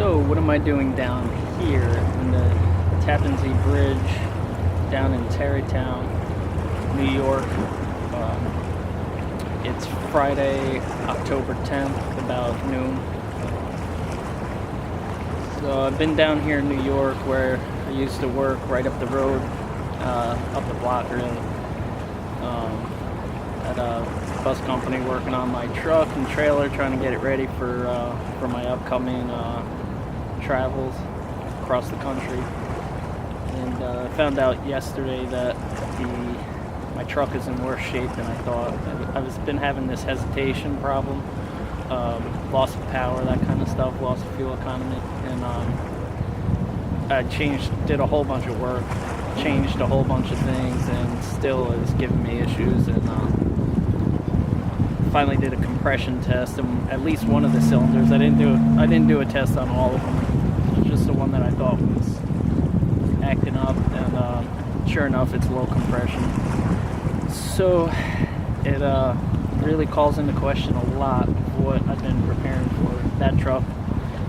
So what am I doing down here in the Tappan Zee Bridge down in Tarrytown, New York? It's Friday, October 10th, about noon. So I've been down here in New York where I used to work right up the road, up the block really, at a bus company working on my truck and trailer, trying to get it ready for my upcoming travels across the country. And I found out yesterday that my truck is in worse shape than I thought. I've been having this hesitation problem, loss of power, that kind of stuff, loss of fuel economy, and I did a whole bunch of work, changed a whole bunch of things, and still is giving me issues. And finally did a compression test, and at least one of the cylinders. I didn't do a test on all of them. It was just the one that I thought was acting up, and sure enough, it's low compression. So it really calls into question a lot of what I've been preparing for. That truck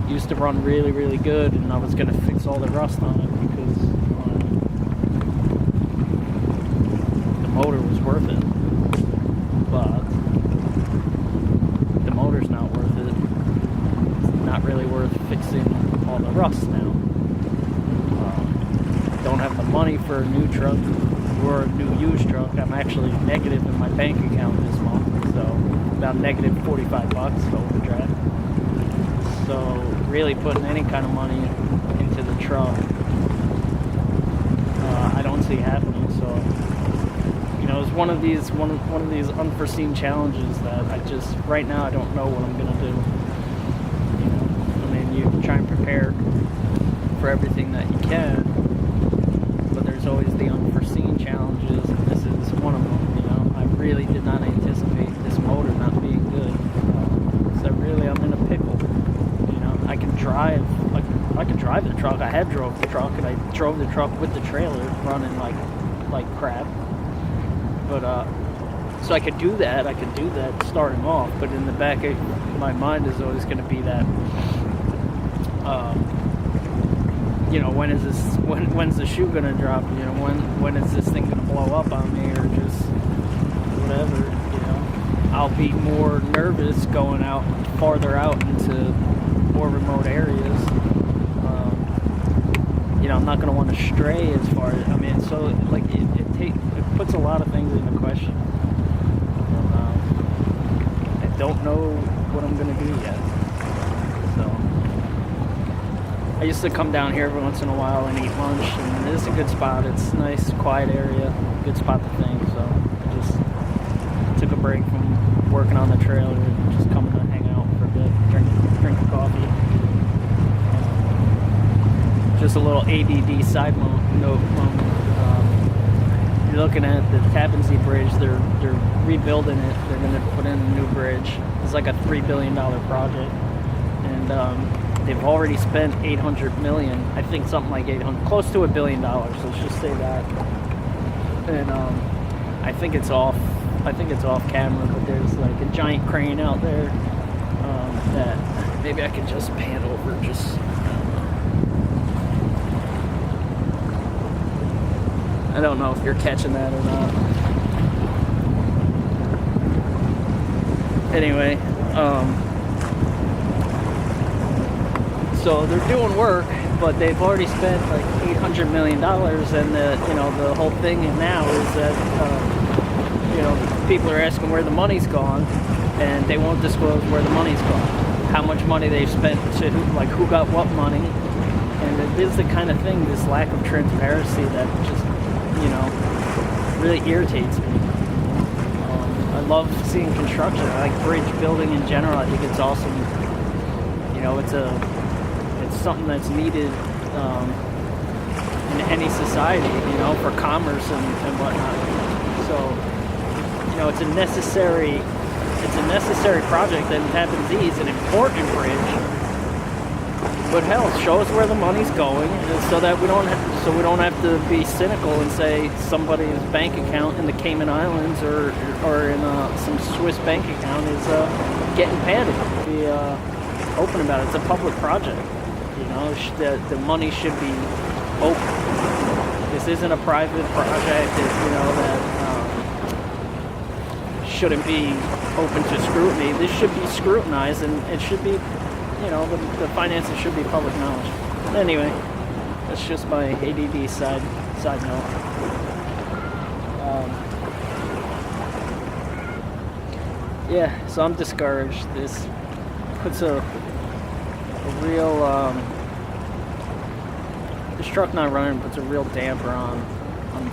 used to run really, really good, and I was going to fix all the rust on it because the motor was worth it. But the motor's not worth it. It's not really worth fixing all the rust now. Don't have the money for a new truck or a new used truck. I'm actually negative in my bank account this month, so about negative $45 overdraft. So really putting any kind of money into the truck, I don't see happening. So it's one of these unforeseen challenges that right now I don't know what I'm gonna do. You try and prepare for everything that you can, but there's always the unforeseen challenges, and this is one of them. I really did not anticipate this motor not being good. So really, I'm in a pickle. I can drive the truck. I have drove the truck, and I drove the truck with the trailer running like crap. But so I could do that. Starting off, but in the back of my mind is always going to be that. When's the shoe gonna drop? When is this thing gonna blow up on me, or just whatever? I'll be more nervous going out farther out into more remote areas. I'm not gonna want to stray as far as So it puts a lot of things into question. I don't know what I'm gonna do yet. I used to come down here every once in a while and eat lunch, and it's a good spot. It's a nice, quiet area, good spot to think. So I just took a break from working on the trailer and just coming to hang out for a bit, drink a coffee. Just a little ADD side note. You're looking at the Tappan Zee Bridge. They're rebuilding it. They're going to put in a new bridge. It's like a $3 billion project, and they've already spent $800 million. I think something like close to $1 billion. Let's just say that. And I think it's off camera, but there's like a giant crane out there that maybe I could just pan over. I don't know if you're catching that or not. Anyway, so they're doing work, but they've already spent like $800 million, and the whole thing now is that people are asking where the money's gone, and they won't disclose where the money's gone, how much money they've spent, who got what money, and it is the kind of thing, this lack of transparency, that just really irritates me. I love seeing construction. I like bridge building in general. I think it's awesome. It's something that's needed in any society, for commerce and whatnot. So, it's a necessary project, and Tappan Zee is an important bridge. But hell, show us where the money's going, so that we don't have to be cynical and say somebody's bank account in the Cayman Islands or in some Swiss bank account is getting padded. Be open about it. It's a public project. You know, the money should be open. This isn't a private project that shouldn't be open to scrutiny. This should be scrutinized, and it should be, the finances should be public knowledge. Anyway, that's just my ADD side note. Yeah, so I'm discouraged. This puts a real this truck not running puts a real damper on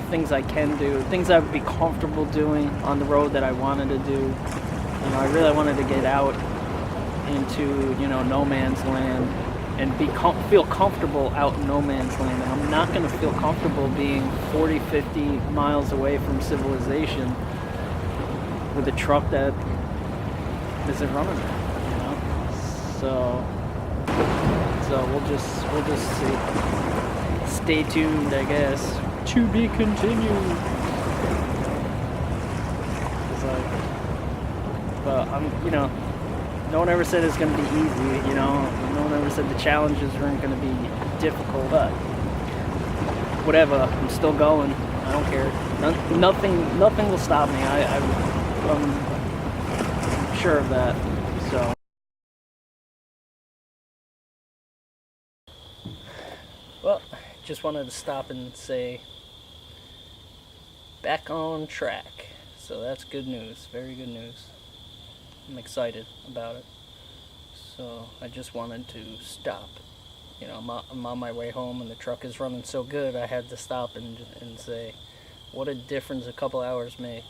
things I can do, things I would be comfortable doing on the road that I wanted to do. I really wanted to get out into no man's land and feel comfortable out in no man's land. And I'm not going to feel comfortable being 40, 50 miles away from civilization with a truck that isn't running there. So we'll just see. Stay tuned, I guess. To be continued. But no one ever said it's gonna be easy. No one ever said the challenges weren't gonna be difficult. But whatever, I'm still going. I don't care. Nothing will stop me. I'm sure of that. So. Well, just wanted to stop and say, back on track. So that's good news, very good news. I'm excited about it. So I just wanted to stop. I'm on my way home and the truck is running so good, I had to stop and say, what a difference a couple hours makes.